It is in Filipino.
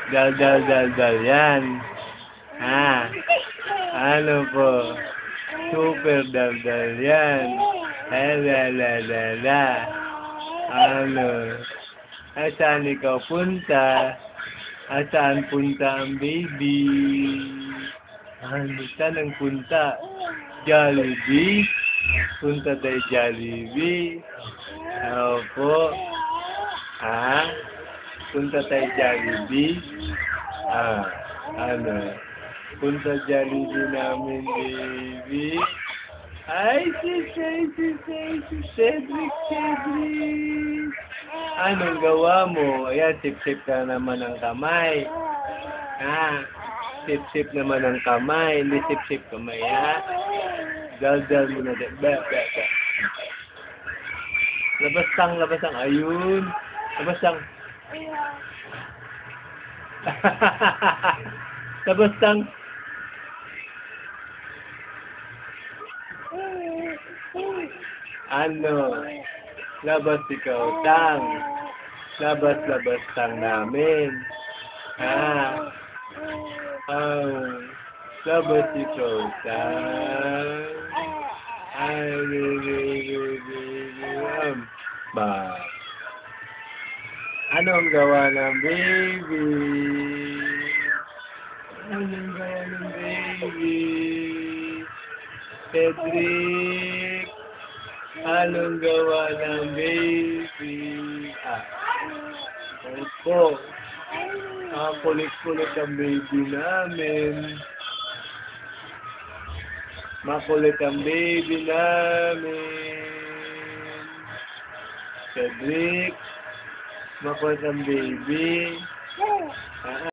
Dal, dal, dal, dal. Yan. Ha? Ano po? Super dal, dal. Yan. La, la, la, la. Ano? Saan ikaw punta? Saan punta ang baby? Ano? Saan ang punta? Jollibee? Punta tayo Jollibee? Opo. Ha? Punta tayo Jollibee? Ano? Punta Jollibee namin, baby. Ay, si Cedric. Anong gawa mo? Ayan, sip-sip ka naman ng kamay. Ha? Sip-sip naman ng kamay. Hindi sip-sip kamay, ha? Dal-dal mo na din. Ba. Labas-tang. Ayun. Labas-tang. Labas-tang. Ano? Labas ikaw, tang. Labas tang namin. Ha? Labas ikaw, tang. Ba. Anong gawa ng baby? Anong gawa ng baby? Cedric. Anong gawa ng baby? Opo. Kulit-kulit ang baby namin. Makulit ang baby namin. Cedric. Makulit ang baby.